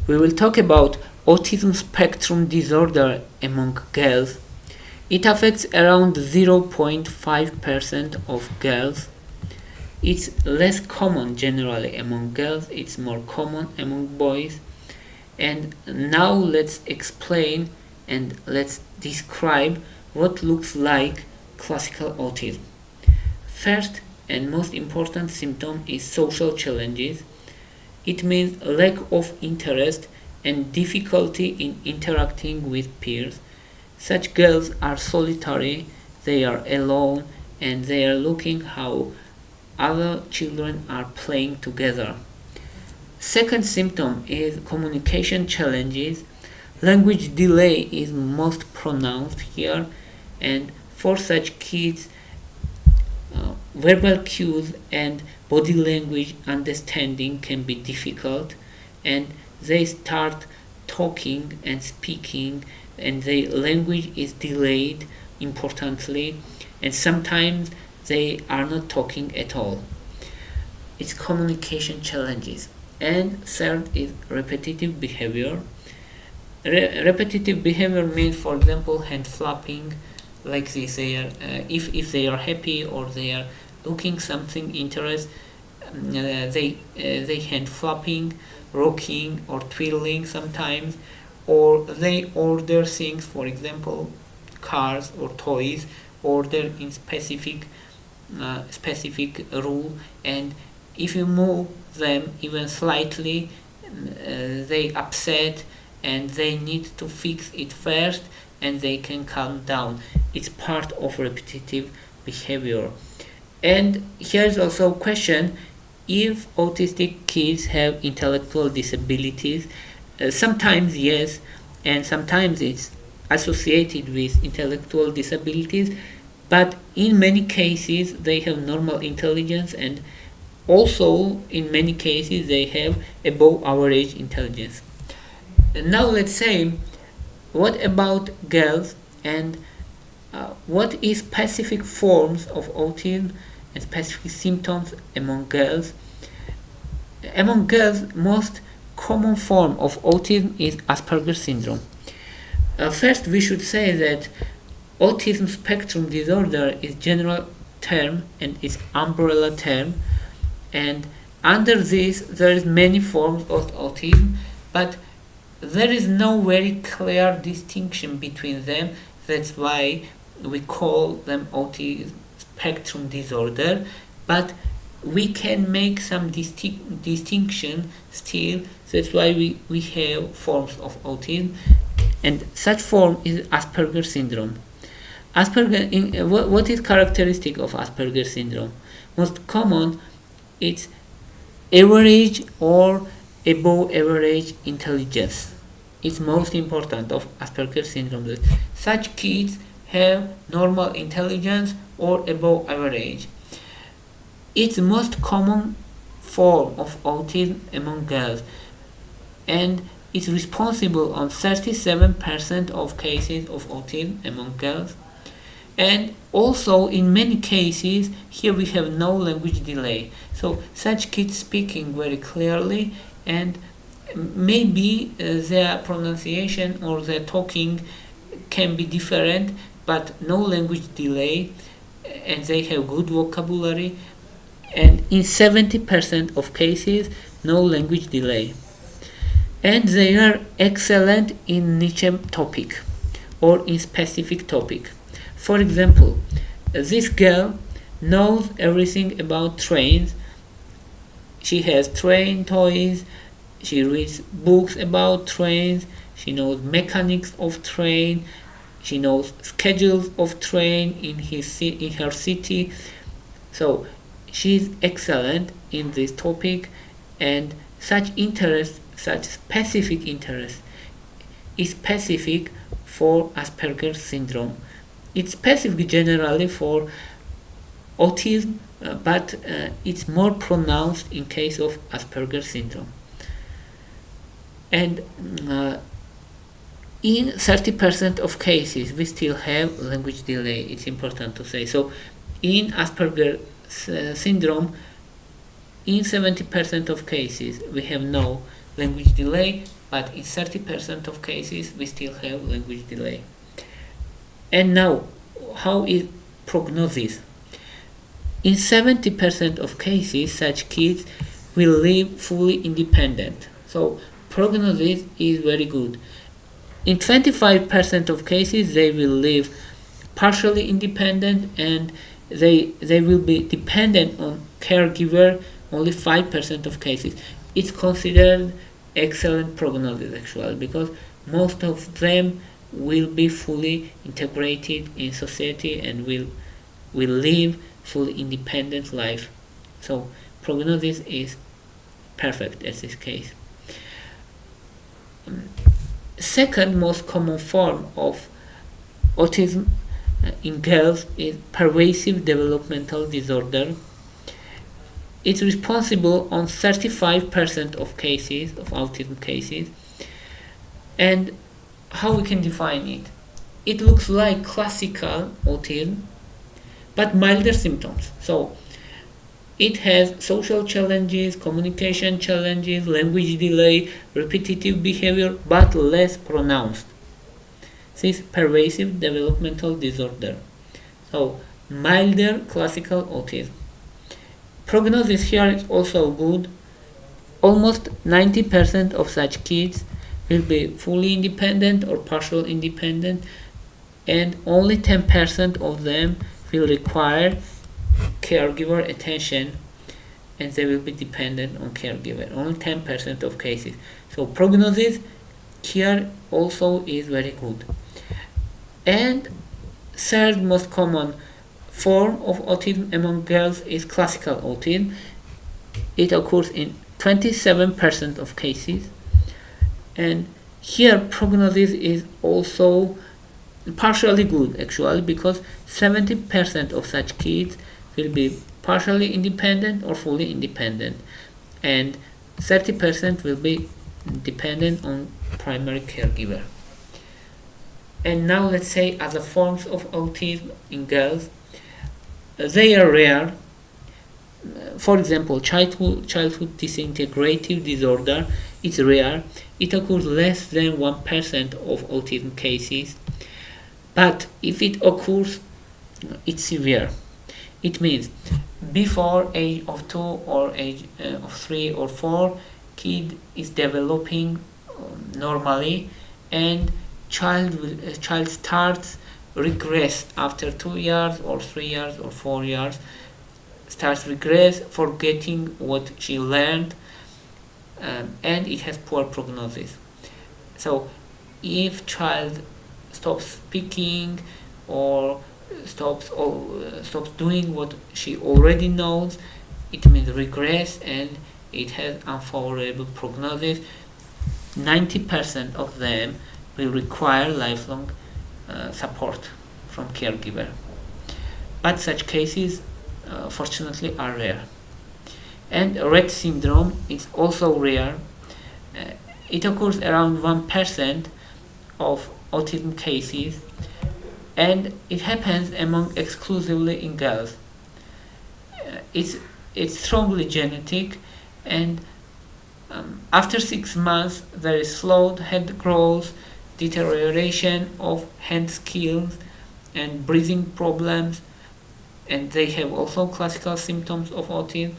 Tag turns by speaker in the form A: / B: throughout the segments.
A: We will talk about Autism Spectrum Disorder among girls. It affects around 0.5% of girls. It's less common generally among girls, it's more common among boys. And now let's explain and let's describe what looks like classical autism. First and most important symptom is social challenges. It means lack of interest and difficulty in interacting with peers. Such girls are solitary, they are alone, and they are looking how other children are playing together. Second symptom is communication challenges. Language delay is most pronounced here, and for such kids, verbal cues and body language understanding can be difficult, and they start talking and speaking and their language is delayed importantly, and sometimes they are not talking at all. It's communication challenges. And third is repetitive behavior. Repetitive behavior means, for example, hand flapping, like this. They are, if they are happy or they are looking something interest, they hand flapping, rocking or twirling sometimes, or they order things, for example, cars or toys, order in specific rule, and if you move them even slightly, they upset and they need to fix it first and they can calm down. It's part of repetitive behavior. And here's also a question: if autistic kids have intellectual disabilities, sometimes yes, and sometimes it's associated with intellectual disabilities, but in many cases they have normal intelligence, and also in many cases they have above average intelligence. And now let's say, what about girls, and what is specific forms of autism and specific symptoms among girls? Among girls, most common form of autism is Asperger's syndrome. First, we should say that Autism Spectrum Disorder is general term and is umbrella term, and under this there is many forms of autism, but there is no very clear distinction between them. That's why we call them Autism Spectrum Disorder, but we can make some distinction still. That's why we have forms of autism, and such form is Asperger's syndrome. What is characteristic of Asperger's syndrome? Most common, it's average or above average intelligence. It's most important of Asperger's syndrome that such kids have normal intelligence or above average. It's the most common form of autism among girls, and it's responsible on 37% of cases of autism among girls. And also in many cases here we have no language delay, so such kids speaking very clearly, and maybe their pronunciation or their talking can be different, but no language delay, and they have good vocabulary, and in 70% of cases no language delay, and they are excellent in niche topic or in specific topic. For example, this girl knows everything about trains. She has train toys, she reads books about trains, she knows mechanics of train, she knows schedules of train in her city. So she's excellent in this topic, and such specific interest is specific for Asperger's syndrome. It's specific generally for autism, but it's more pronounced in case of Asperger's syndrome. And in 30% of cases we still have language delay. It's important to say. So in Asperger's syndrome, in 70% of cases we have no language delay, but in 30% of cases we still have language delay. And now, how is prognosis? In 70% of cases, such kids will live fully independent. So prognosis is very good. In 25% of cases, they will live partially independent, and they will be dependent on caregiver only 5% of cases. It's considered excellent prognosis actually, because most of them will be fully integrated in society and will live fully independent life. So prognosis is perfect in this case. Second most common form of autism in girls is pervasive developmental disorder. It's responsible on 35% of cases, of autism cases. And how we can define it? It looks like classical autism, but milder symptoms. So it has social challenges, communication challenges, language delay, repetitive behavior, but less pronounced. This is pervasive developmental disorder. So milder classical autism. Prognosis here is also good. Almost 90% of such kids will be fully independent or partial independent, and only 10% of them will require caregiver attention, and they will be dependent on caregiver. Only 10% of cases. So prognosis here also is very good. And third most common form of autism among girls is classical autism. It occurs in 27% of cases, and here prognosis is also partially good actually, because 70% of such kids will be partially independent or fully independent, and 30% will be dependent on primary caregiver. And now let's say other forms of autism in girls. They are rare. For example, childhood disintegrative disorder is rare. It occurs less than 1% of autism cases. But if it occurs, it's severe. It means before age of 2 or age of 3 or 4, kid is developing normally, and child starts regress after 2 years or 3 years or 4 years, starts regress, forgetting what she learned, and it has poor prognosis. So if child stops speaking or stops doing what she already knows, it means regress, and it has unfavorable prognosis. 90% of them will require lifelong support from caregiver. But such cases fortunately are rare. And Rett syndrome is also rare. It occurs around 1% of autism cases, and it happens exclusively in girls. It's strongly genetic, and after 6 months there is slowed head growth, deterioration of hand skills, and breathing problems, and they have also classical symptoms of autism,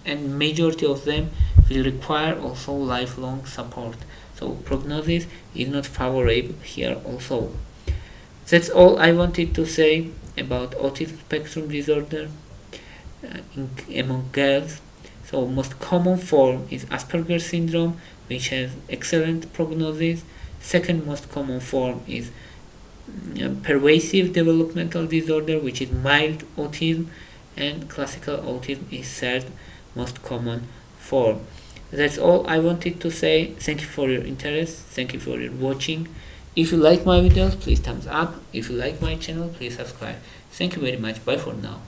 A: and majority of them will require also lifelong support. So prognosis is not favorable here also. That's all I wanted to say about autism spectrum disorder among girls. So most common form is Asperger's syndrome, which has excellent prognosis. Second most common form is pervasive developmental disorder, which is mild autism, and classical autism is third most common form. That's all I wanted to say. Thank you for your interest. Thank you for your watching. If you like my videos, please thumbs up. If you like my channel, please subscribe. Thank you very much. Bye for now.